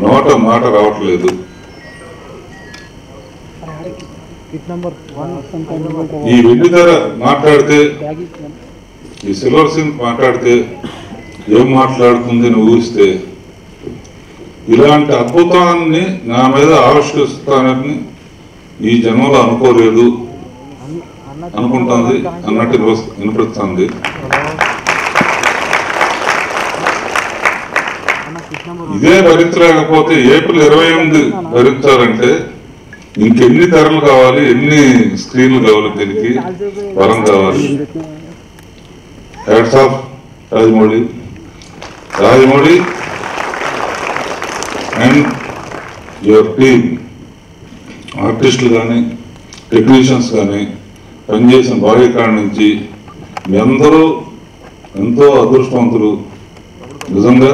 నోట మాట రావట్లేదు. ఈ వెండిధర మాట్లాడితే, ఈ సిల్వర్ సింగ్ మాట్లాడితే ఏం మాట్లాడుతుంది అని ఊహిస్తే, ఇలాంటి అద్భుతాన్ని నా మీద ఆవిష్కరిస్తానని ఈ జన్మలో అనుకోలేదు అనుకుంటుంది అన్నట్టు వినిపిస్తుంది. ఇదే భరించలేకపోతే ఏప్రిల్ 28 భరించాలంటే ఇంకెన్ని ధరలు కావాలి, ఎన్ని స్క్రీన్లు కావాలి, దీనికి వరం కావాలి. Hats off Rajamouli and your team, ఆర్టిస్టులు కానీ టెక్నీషియన్స్ కానీ పనిచేసిన బాడీకాడ నుంచి మీ అందరూ ఎంతో అదృష్టవంతులు. నిజంగా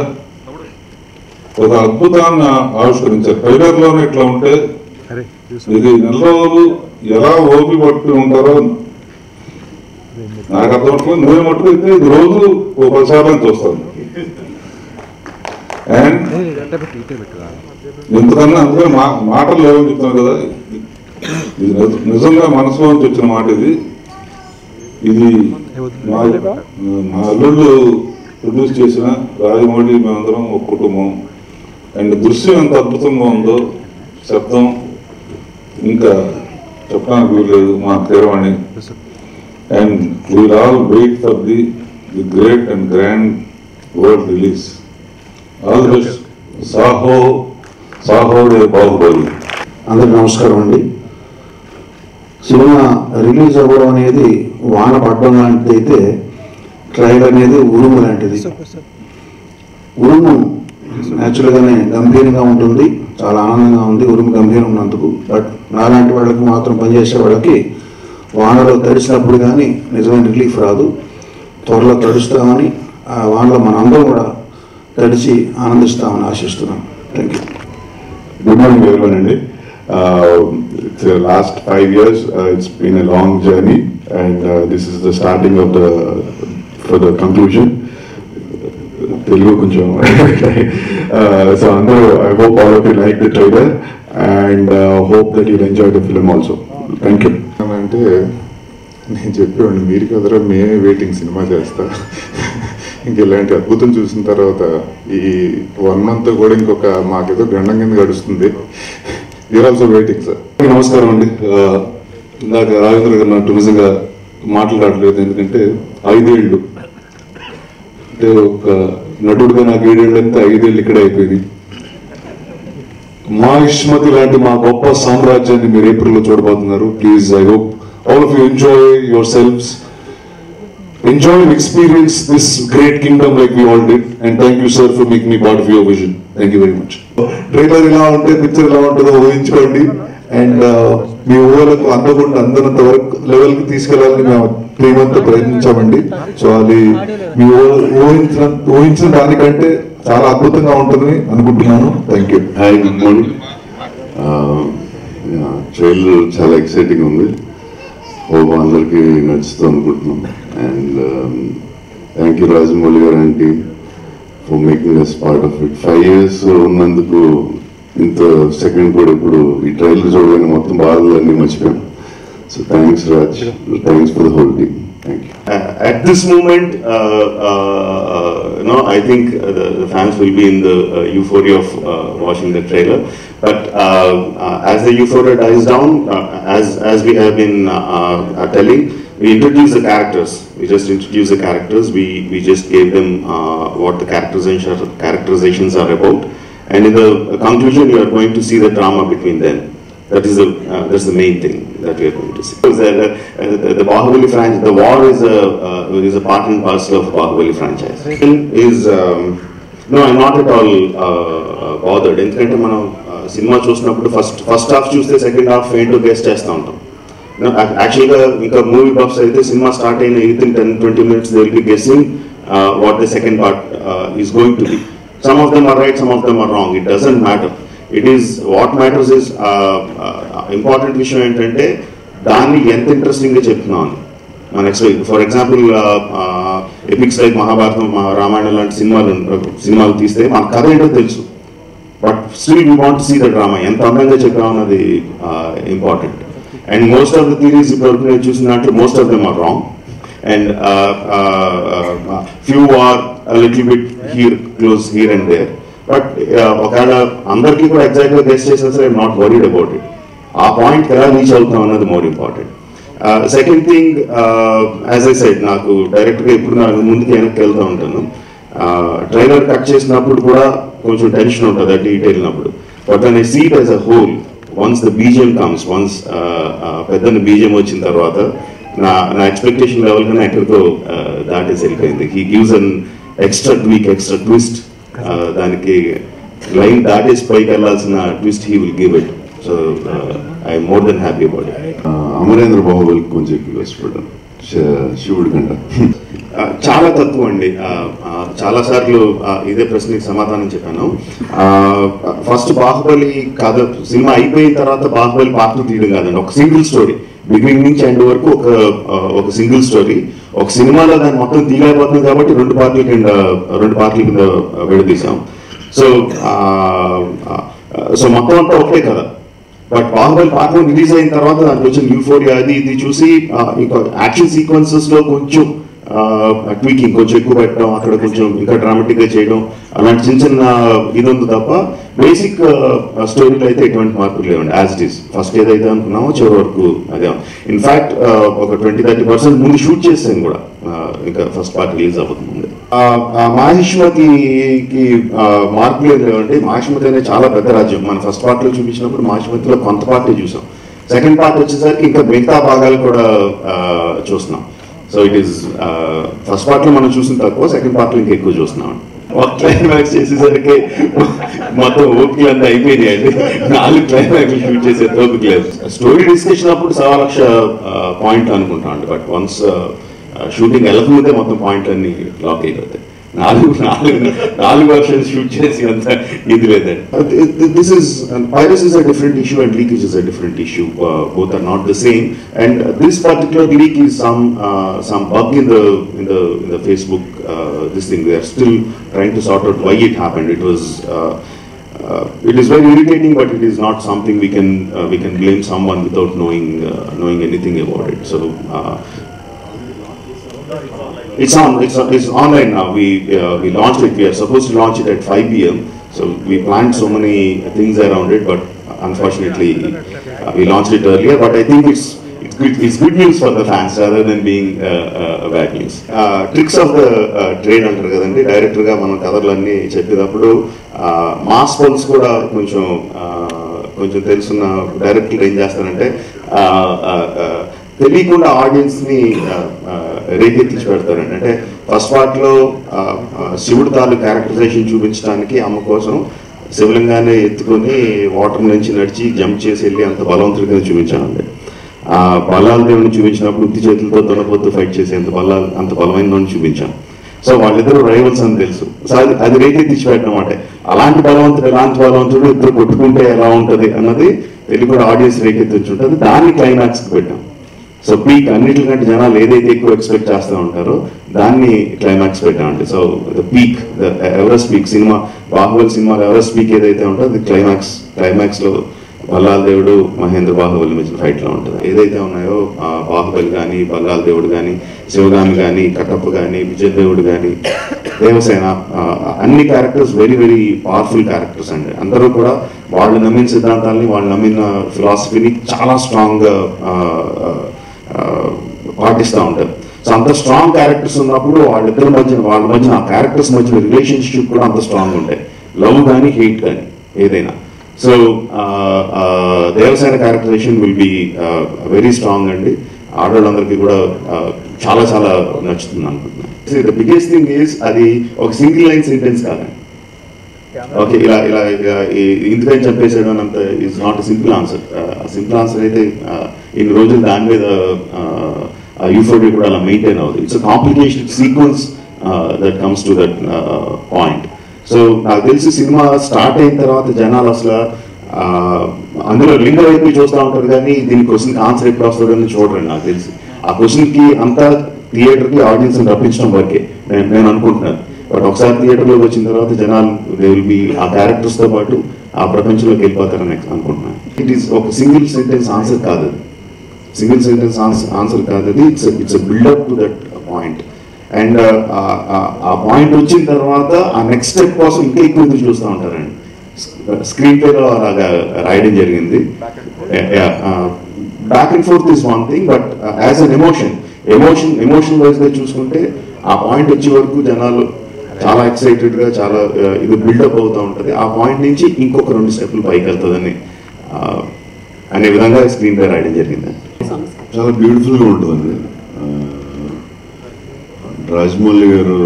ఒక అద్భుతాన్ని ఆవిష్కరించారు. ట్రైలర్లోనే ఇట్లా ఉంటే ఇది నెల రోజులు ఎలా ఓపి పట్టి ఉంటారో నాకు అర్థమవుతుంది. నువ్వే మట్టుకైతే ఇది రోజు ఓ 10 సార్లు చూస్తాను. అండ్ ఎందుకన్నా అందుకే మాటలు లేవని చెప్తాను కదా, ఇది నిజంగా మనసులో నుంచి వచ్చిన మాట. ఇది మా అల్లుళ్ళు ప్రొడ్యూస్ చేసిన రాజమౌళి, మేమందరం ఒక కుటుంబం. అండ్ దృశ్యం ఎంత అద్భుతంగా ఉందో, శబ్దం ఇంకా చెప్పడానికి వీల్లేదు. మా తీరవాణి. And we'll all wait for the great and grand world release. All the best. Saaho Baahubali. అందరికి నమస్కారం అండి. సినిమా రిలీజ్ అవ్వడం అనేది వాన పడడం లాంటిది అయితే, ట్రైలర్ అనేది ఉరుము లాంటిది. ఉరుము న్యాచురల్గానే గంభీరంగా ఉంటుంది, చాలా ఆనందంగా ఉంది ఉరుము గంభీరం ఉన్నందుకు. బట్ నాలాంటి వాళ్ళకి మాత్రం పనిచేసే వాళ్ళకి వానలో తడిసినప్పుడు కానీ నిజమైన రిలీఫ్ రాదు. త్వరలో తడుస్తామని, ఆ వానలో మన అందరం కూడా తడిచి ఆనందిస్తామని ఆశిస్తున్నాం. Thank you. Good morning everyone అండి. It's the last 5 years. It's been a long journey, and this is the starting of for the conclusion. Telugu koncham. So I hope all of you like the trailer, and hope that you'll enjoy the film also. Thank you. అంటే నేను చెప్పేవాడిని, మీరు కదరా మేమే waiting cinema చేస్తా. ఇంక ఇలాంటి అద్భుతం చూసిన తర్వాత ఈ 1 month కూడా ఇంకొక మాకేదో గండం కింద గడుస్తుంది. You're also waiting sir. నమస్కారం అండి. ఇందాక రాజేంద్ర గారు నాకు నిజంగా మాట్లాడలేదు, ఎందుకంటే 5 ఏళ్ళు అంటే ఒక నటుడుగా నాకు 7 ఏళ్ళు అంతా 5 ఏళ్ళు ఇక్కడే అయిపోయింది. మా ఇష్మతి లాంటి మా గొప్ప సామ్రాజ్యాన్ని మీరు ఏప్రిల్లో చూడబోతున్నారు. Please, I hope all of you enjoy your selves, enjoy and experience this great kingdom like we all did, and thank you sir for making me part of your vision. Thank you very much. Trailer ఇలా ఉంటే picture ఎలా ఉంటుందో ఊహించుకోండి. And మీ ఊళ్ళకు అందనంత వరకు లెవెల్కి తీసుకెళ్ళాలని మేము 3 months ప్రయత్నించామండి. సో అది మీ ఊహించిన దానికంటే చాలా అద్భుతంగా ఉంటుందని అనుకుంటున్నాను. Thank you. Hi, good morning. Trailer చాలా ఎక్సైటింగ్ ఉంది. హోప్ అందరికీ నచ్చుతుంది అనుకుంటున్నాం. And thank you Rajamouli garu and team for making us part of it. 5 years ఉన్నందుకు ఇంత సెకండ్ కూడా ఇప్పుడు ఈ ట్రైలర్ చూడగానే మొత్తం బాధలన్నీ మర్చిపోయాం. So thanks Raj, thanks for the whole team. Thank you. At this moment, I think the fans will be in the euphoria of watching the trailer. But as the euphoria dies down, as we have been telling, we introduce the characters. We just introduce the characters. We just gave them what the characterizations are about. And in the conclusion, you are going to see the drama between them. That's the main thing that we are going to see. The Bahubali franchise, the war is a part and parcel of Bahubali franchise. No, I'm not at all bothered. ఎందుకంటే మనం cinema చూసినప్పుడు first half చూస్తే second half ఏంటో guess చేస్తూ ఉంటాం. యాక్చువల్గా ఇంకా movie buffs అయితే సినిమా స్టార్ట్ అయిన within 10-20 minutes they will be guessing what the second part is going to be. Some of them are right, some of them are wrong. It doesn't matter. What matters is important విషయం ఏంటంటే దాన్ని ఎంత ఇంట్రెస్టింగ్గా చెప్తున్నాను. మన for example epics like Mahabharatam, Ramayanam లాంటి సినిమాలు తీస్తే మన కథ ఏంటో తెలుసు, but still we want see the drama. ఎంత అందంగా చెప్పామన్నది important. And most of the theories ఇప్పుడు నేను చూసిన దాంట్లో most of them are wrong and few are little bit close here and there. But ఒకవేళ అందరికీ కూడా ఎగ్జాక్ట్గా గెస్ట్ చేసినా సరే I'm not worried about it. ఆ పాయింట్ ఎలా రీచ్ అవుతాం అన్నది more important. Second thing, as I said, నాకు డైరెక్ట్గా ఇప్పుడు నాకు ముందుకు వెనక్కి వెళ్తూ ఉంటాను. ట్రైలర్ కట్ చేసినప్పుడు కూడా కొంచెం టెన్షన్ ఉంటుంది అటు ఇటు వెళ్ళినప్పుడు. But when I see it as a whole, once the BGM comes, once పెద్ద బీజిఎం వచ్చిన తర్వాత నా ఎక్స్పెక్టేషన్ లెవెల్ కన్నా ఎక్కడికో దాటేసి వెళ్ళిపోయింది. He gives an extra tweak, extra twist. దానికి లైన్ దాటేసి పైకి వెళ్ళాల్సిన twist he will give it. So I'm more than happy about it. Amarendra బాహుబలికి కొంచెం ఎక్కువ ఇష్టపడ్డాను శివుడి కంట. చాలా తక్కువ అండి. చాలా సార్లు ఇదే ప్రశ్నకి సమాధానం చెప్పాను. ఫస్ట్ బాహుబలి కథ సినిమా అయిపోయిన తర్వాత బాహుబలి పార్ట్ తీయడం కాదండి, ఒక సింగిల్ స్టోరీ బిగినింగ్ నుంచి ఎండ్ వరకు ఒక సింగిల్ స్టోరీ. ఒక సినిమాలో దాన్ని మొత్తం తీయలేకపోతుంది కాబట్టి రెండు పార్టీల కింద విడదీశాం. సో మొత్తం అంతా ఒకటే కదా. బట్ బాహుబలి పార్ట్ 1 రిలీజ్ అయిన తర్వాత దానికి వచ్చిన యూఫోరియా అది ఇది చూసి ఇంకా యాక్షన్ సీక్వెన్సెస్ లో కొంచెం ట్వీకింగ్ కొంచెం ఎక్కువ పెట్టడం, అక్కడ కొంచెం ఇంకా డ్రామాటిక్ గా చేయడం, అలాంటి చిన్న చిన్న ఇది ఉంది తప్ప బేసిక్ స్టోరీలో అయితే ఎటువంటి మార్పులు లేవండి. యాజ్ ఇట్ ఈస్ ఫస్ట్ ఏదైతే అనుకున్నామో చివరి వరకు అదే. ఇన్ఫాక్ట్ ఒక 20-30% ముందు షూట్ చేసాను కూడా, ఇంకా ఫస్ట్ పార్ట్ రిలీజ్ అవ్వకముందు. మాహిష్మతికి మార్పులు ఏం లేవండి. మాహిష్మతి అనేది చాలా పెద్ద రాజ్యం. మన ఫస్ట్ పార్ట్ లో చూపించినప్పుడు మాహిష్మతిలో కొంత పార్టీ చూసాం. సెకండ్ పార్ట్ వచ్చేసరికి ఇంకా మిగతా భాగాలు కూడా చూస్తున్నాం. So it is first part లో మనం చూసిన తక్కువ, సెకండ్ పార్ట్ లో ఇంకా ఎక్కువ చూస్తున్నాం. ఒక క్లైమాక్స్ చేసేసరికి మొత్తం ఓపికలు అంతా అయిపోయినాయి అండి. 4 క్లైమాక్స్ షూట్ చేసే ఓపిక లేదు. స్టోరీ డిస్కషన్ అప్పుడు 1,00,000 పాయింట్లు అనుకుంటాం అండి. బట్ వన్స్ షూటింగ్ వెళ్ళకముందే మొత్తం పాయింట్లు అన్ని లాక్ అయిపోతాయి. 4 వర్షన్స్ షూట్ చేసి అంత ఇది లేదండి. This is piracy is a different issue and leakage is a different issue. Both are not the same. And this particular leak is some bug in the Facebook. This thing they are still trying to sort out why it happened. It is very irritating, but it is not something we can blame someone without knowing anything about it. So. It's online now. We launched it. We are supposed to launch it at 5 p.m. So we planned so many things around it, but unfortunately we launched it earlier. But I think it's good news for the fans rather than being bad news. Tricks of the trade అంటారు కదండి. Director గా మనం కథలన్నీ చెప్పేటప్పుడు mass pulse కూడా కొంచెం తెలుసున్న డైరెక్టర్లు ఏం చేస్తారంటే తెలియకుండా ఆడియన్స్ ని రేకెత్తించి పెడతారండి. అంటే ఫస్ట్ పార్ట్ లో శివుడు తాలూ క్యారెక్టరైజేషన్ చూపించడానికి అమ్మ కోసం శివలింగాన్ని ఎత్తుకొని వాటర్ నుంచి నడిచి జంప్ చేసి వెళ్ళి అంత బలవంతుడిగా చూపించానండి. బలాల దేవుని చూపించినప్పుడు ఉత్తి చేతులతో తొనపోతూ ఫైట్ చేసి అంత బలమైన చూపించాను. సో వాళ్ళిద్దరు రైవల్స్ అని తెలుసు. సో అది రేకెత్తించి పెట్టడం అంటే అలాంటి బలవంతుడు ఇద్దరు కొట్టుకుంటే ఎలా ఉంటుంది అన్నది తెలియకుండా ఆడియన్స్ రేకెత్తించి ఉంటుంది. దాన్ని క్లైమాక్స్ కి పెట్టాం. సో పీక్ అన్నిటికంటే జనాలు ఏదైతే ఎక్కువ ఎక్స్పెక్ట్ చేస్తూ ఉంటారో దాన్ని క్లైమాక్స్ పెట్టామండి. So the peak, the Everest peak, cinema Baahubali సినిమాలో ఎవరెస్ట్ పీక్ ఏదైతే ఉంటుందో అది క్లైమాక్స్ లో బల్లాల దేవుడు మహేంద్ర బాహుబలి మధ్య ఫైట్ లో ఉంటుంది. ఏదైతే ఉన్నాయో బాహుబలి కానీ, బల్లాల దేవుడు కానీ, శివగామి కానీ, కట్టప్ప కానీ, విజయదేవుడు కానీ, దేవసేన, అన్ని characters very very powerful characters అండి. అందరూ కూడా వాళ్ళు నమ్మిన సిద్ధాంతాలని, వాళ్ళు నమ్మిన ఫిలాసఫీని చాలా స్ట్రాంగ్ గా పాటిస్తూ ఉంటారు. సో అంత స్ట్రాంగ్ క్యారెక్టర్స్ ఉన్నప్పుడు వాళ్ళ మధ్య ఆ క్యారెక్టర్స్ మధ్య రిలేషన్షిప్ కూడా అంత స్ట్రాంగ్ ఉంటాయి. లవ్ కానీ, హేట్ కానీ ఏదైనా. So Devasena characterization will be very strong అండి. ఆడవాళ్ళందరికీ కూడా చాలా చాలా నచ్చుతుంది అనుకుంటున్నాను. ద బిగ్గెస్ట్ థింగ్ ఈజ్ అది ఒక సింగిల్ లైన్ సెంటెన్స్ కాదండి. ఓకే, ఇలా ఇందుకని చంపేసాడు అనంత is not simple answer. Simple answer అయితే ఇన్ని రోజులు దాని మీద యూఫోరియా కూడా అలా మెయింటైన్ అవుతుంది. It's complication sequence that comes to that point. So నాకు తెలిసి సినిమా స్టార్ట్ అయిన తర్వాత జనాలు అసలు అందులో లింగ వైపు చూస్తూ ఉంటారు కానీ దీని క్వశ్చన్కి ఆన్సర్ ఎప్పుడు వస్తుందని చూడరండి. నాకు తెలిసి ఆ క్వశ్చన్కి అంతా థియేటర్కి ఆడియన్స్ రప్పించడం వరకే నేను అనుకుంటున్నాను. బట్ ఒకసారి థియేటర్లోకి వచ్చిన తర్వాత జనాలు దే విల్ బి ఆ క్యారెక్టర్స్తో పాటు ఆ ప్రపంచంలోకి వెళ్ళిపోతారని అనుకుంటున్నాను. ఇట్ ఈస్ ఒక సింగిల్ సెంటెన్స్ ఆన్సర్ కాదు, సింగిల్ సెంటెన్స్ ఆన్సర్ కాదు అది. It's buildup to that point. And ఆ పాయింట్ వచ్చిన తర్వాత ఆ నెక్స్ట్ స్టెప్ కోసం ఇంకా ఎక్కువ చూస్తూ ఉంటారండి. స్క్రీన్ ప్లేలో అలాగా రాయడం జరిగింది. Back and fourth is one thing, but as an emotion వైజ్గా చూసుకుంటే ఆ పాయింట్ వచ్చే వరకు జనాలు చాలా ఎక్సైటెడ్గా చాలా ఇది బిల్డప్ అవుతూ ఉంటుంది. ఆ పాయింట్ నుంచి ఇంకొక 2 స్టెప్పులు పైకి వెళ్తుందని అనే విధంగా స్క్రీన్ ప్లే రాయడం జరిగింది. చాలా బ్యూటిఫుల్గా ఉంటుందండి. రాజమౌళి గారు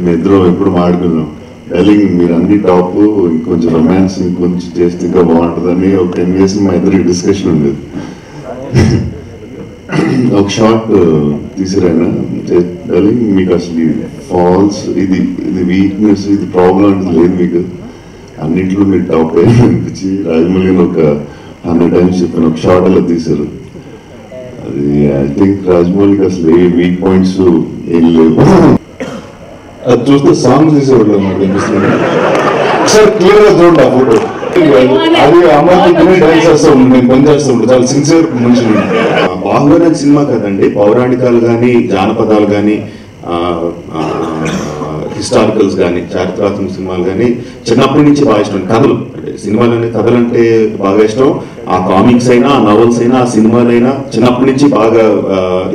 మీ ఇద్దరు ఎప్పుడు మాట్లాడుకున్నాం, డార్లింగ్ మీరు అన్ని టాప్, ఇంకొంచెం రొమాన్స్ ఇంకొంచెం చేస్తే ఇంకా బాగుంటుందని ఒక 10 years మా ఇద్దరికి డిస్కషన్ ఉండేది. ఒక షార్ట్ తీసిరైనా డార్లింగ్ మీకు అసలు ఫాల్స్ ఇది వీక్నెస్ ఇది ప్రాబ్లం అంటే లేదు, మీకు అన్నింటిలో మీరు టాప్ అనిపించి రాజమౌళి గారు ఒక 100 times చెప్పాను. ఒక షార్ట్ అలా తీశారు. అది ఐ థింక్ రాజమౌళికి అసలు ఏ వీక్ పాయింట్స్ ఏం లేవు. అది చూస్తే సాంగ్స్ తీసేవాళ్ళు అన్నమాట అనిపిస్తుంది. ఒకసారి క్లియర్ గా చూడండి ఆ ఫోటో. అది అమ్మాయి డాన్స్ చేస్తూ ఉంటుంది, నేను పని చేస్తూ ఉంటాను. చాలా సిన్సియర్ మనిషి. బాహుబలి అనే సినిమా కదండి, పౌరాణికాలు కానీ జానపదాలు కానీ హిస్టారికల్స్ కానీ చారిత్రాత్మక సినిమాలు కానీ చిన్నప్పటి నుంచి బాగా ఇష్టం. కథలు అంటే సినిమాలు కథలు అంటే బాగా ఇష్టం. ఆ కామిక్స్ అయినా ఆ నవల్స్ అయినా ఆ సినిమాలైనా చిన్నప్పటి నుంచి బాగా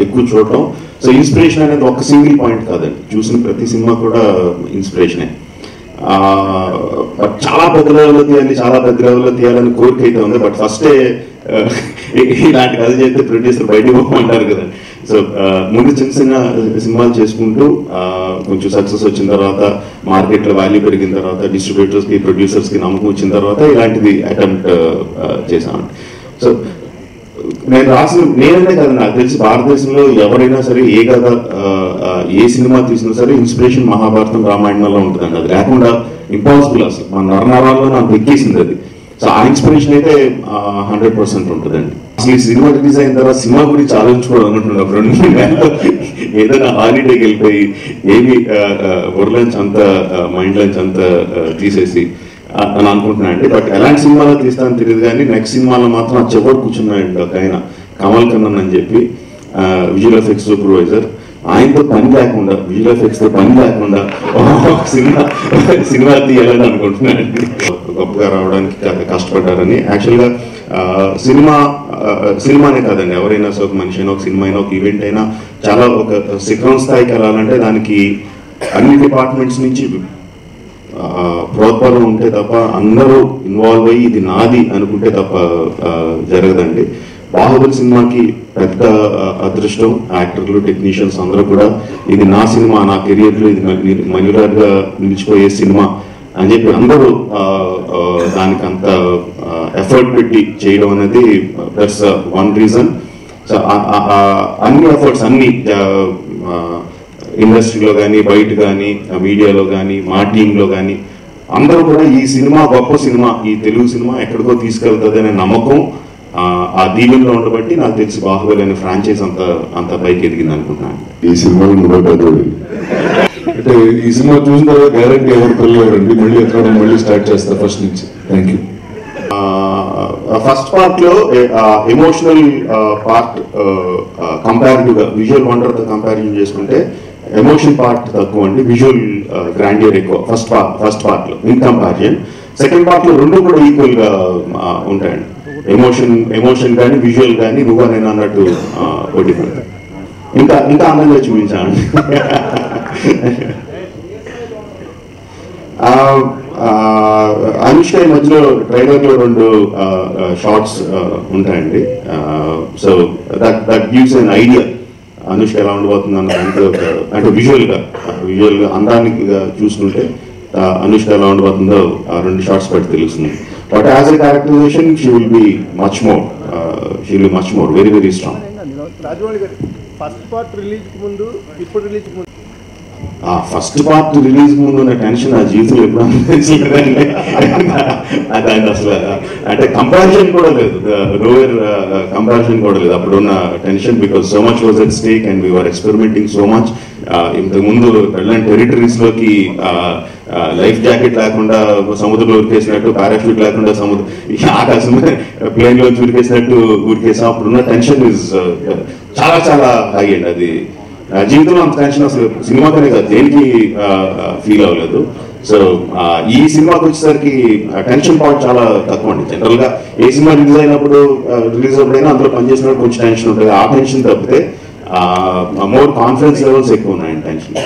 ఎక్కువ చూడటం. సో ఇన్స్పిరేషన్ అనేది ఒక సింగిల్ పాయింట్ కాదండి, చూసిన ప్రతి సినిమా కూడా ఇన్స్పిరేషనే. బట్ చాలా పెద్ద లెవెల్లో తీయాలి, చాలా పెద్ద లెవెల్లో తీయాలని కోరిక అయితే ఉంది. బట్ ఫస్టే ఇలాంటి కథ చేస్తే ప్రొడ్యూసర్ బయటకు పోమంటారు కదండి. సో ముందు చిన్న చిన్న సినిమాలు చేసుకుంటూ కొంచెం సక్సెస్ వచ్చిన తర్వాత, మార్కెట్లో వాల్యూ పెరిగిన తర్వాత, డిస్ట్రిబ్యూటర్స్కి ప్రొడ్యూసర్స్కి నమ్మకం వచ్చిన తర్వాత ఇలాంటిది అటెంప్ట్ చేశాను. సో నేను రాసిన నేననే కదా, నాకు తెలిసి భారతదేశంలో ఎవరైనా సరే ఏ కథ ఏ సినిమా తీసినా సరే ఇన్స్పిరేషన్ మహాభారతం రామాయణంలో ఉంటుందండి. అది లేకుండా ఇంపాసిబుల్, అసలు మన నరనరాల్లో నాకు ఎక్కేసింది అది. సో ఆ ఇన్స్పిరేషన్ అయితే 100% ఉంటుందండి. అసలు ఈ సినిమా రిలీజ్ అయిన తర్వాత సినిమా గురించి ఆలోచించుకోవడం అనుకుంటున్నాను. 2 నెలలు ఏదైనా హాలిడేకి వెళ్ళిపోయి ఏమి వర్లంచ్ అంతా మైండ్ లంచ్ అంతా తీసేసి అని అనుకుంటున్నాను అండి. బట్ ఎలాంటి సినిమాలో తీస్తానని తెలియదు కానీ నెక్స్ట్ సినిమాలో మాత్రం ఆ చివరి కూర్చున్నాడు ఒక ఆయన, కమల్ కన్నన్ అని చెప్పి, విజువల్ ఎఫెక్ట్స్ సూపర్వైజర్. ఆయనతో పని లేకుండా, విజువల్ ఎఫెక్ట్స్ తో పని లేకుండా సినిమా తీయాలని అనుకుంటున్నాను. గొప్పగా రావడానికి కష్టపడ్డారని. యాక్చువల్గా సినిమానే కాదండి, ఎవరైనా ఒక మనిషి అయినా, ఒక సినిమా అయినా, ఒక ఈవెంట్ అయినా చాలా ఒక శిఖరం స్థాయికి వెళ్ళాలంటే దానికి అన్ని డిపార్ట్మెంట్స్ నుంచి ప్రోత్సాహం ఉంటే తప్ప, అందరూ ఇన్వాల్వ్ అయ్యి ఇది నాది అనుకుంటే తప్ప జరగదండి. బాహుబలి సినిమాకి పెద్ద అదృష్టం, యాక్టర్లు టెక్నీషియన్స్ అందరూ కూడా ఇది నా సినిమా, నా కెరియర్లో ఇది మన్యురాడ్గా నిలిచిపోయే సినిమా అని చెప్పి అందరూ దానికి అంత ఎఫర్ట్ పెట్టి చేయడం అనేది దట్స్ వన్ రీజన్. సో అన్ని ఎఫర్ట్స్ అన్ని ఇండస్ట్రీలో కానీ, బయట కానీ, మీడియాలో కానీ, మా టీంలో కానీ అందరూ కూడా ఈ సినిమా గొప్ప సినిమా, ఈ తెలుగు సినిమా ఎక్కడికో తీసుకెళ్తుంది అనే నమ్మకం ఆ దీవెనలో ఉండబట్టి నాకు తెలిసి బాహుబలి అనే ఫ్రాంచైజ్ అంత పైకి ఎదిగింది అనుకుంటున్నాను. ఈ సినిమాలో నువ్వే పెద్దోడి. అంటే ఈ సినిమా చూసిన తర్వాత గ్యారంటీ ఎవరు పిల్లలండి మళ్ళీ ఎక్కడ మళ్ళీ స్టార్ట్ చేస్తారు ఫస్ట్ నుంచి. Thank you. ఫస్ట్ పార్ట్ లో ఎమోషనల్ పార్ట్ కంపారిటివ్ గా విజువల్ వండర్ తో కంపారిజన్ చేసుకుంటే ఎమోషన్ పార్ట్ తక్కువ అండి, విజువల్ గ్రాండియర్ ఎక్కువ ఫస్ట్ పార్ట్ లో ఇన్ కంపారిజన్. సెకండ్ పార్ట్ లో రెండు కూడా ఈక్వల్ గా ఉంటాయండి. ఎమోషన్ కానీ విజువల్ కానీ నువ్వు నేను అన్నట్టు ఒకటి ఇంకా అందంగా చూపించానండి. అనుష్క ఈ మధ్యలో ట్రైలర్ లో 2 షార్ట్స్ ఉంటాయండి. So that gives an idea Anushka ఎలా ఉండబోతుంది అన్నది. అంటే విజువల్ గా అందానికి చూసుకుంటే అనుష్క ఎలా ఉండబోతుందో 2 షార్ట్స్ బట్టి తెలుస్తుంది. But as a characterization she will be much more very very strong. Rajamouli garu first part release ముందు ఇప్పుడు రిలీజ్ ముందు ఫస్ట్ పార్ట్ రిలీజ్ ముందు ఉన్న టెన్షన్ నా జీవితంలో ఎప్పుడు అనిపించలేదండి. దాన్ని అసలు అంటే కంపారిజన్ కూడా లేదు, లోయర్ కంపారిజన్ కూడా లేదు అప్పుడున్న tension, because so much was at stake and we're experimenting so much. ఇంతకు ముందు వెళ్ళని టెరిటరీస్ లోకి లైఫ్ జాకెట్ లేకుండా సముద్రంలో ఉరికేసినట్టు, పారాషూట్ లేకుండా ఆకాశం ప్లేన్ లో ఉరికేసినట్టు ఉరికేసాం. అప్పుడున్న టెన్షన్ ఇస్ చాలా చాలా హై అండి. అది జీవితంలో అంత టెన్షన్ అసలు సినిమాకనే కాదు దేనికి ఫీల్ అవ్వలేదు. సో ఈ సినిమాకి వచ్చేసరికి టెన్షన్ పార్ట్ చాలా తక్కువ అండి. జనరల్ గా ఏ సినిమా రిలీజ్ అయినప్పుడైనా అందులో పనిచేసినప్పుడు కొంచెం టెన్షన్ ఉంటుంది. ఆ టెన్షన్ తప్పితే మోర్ కాన్ఫిడెన్స్ లెవెల్స్ ఎక్కువ ఉన్నాయండి టెన్షన్.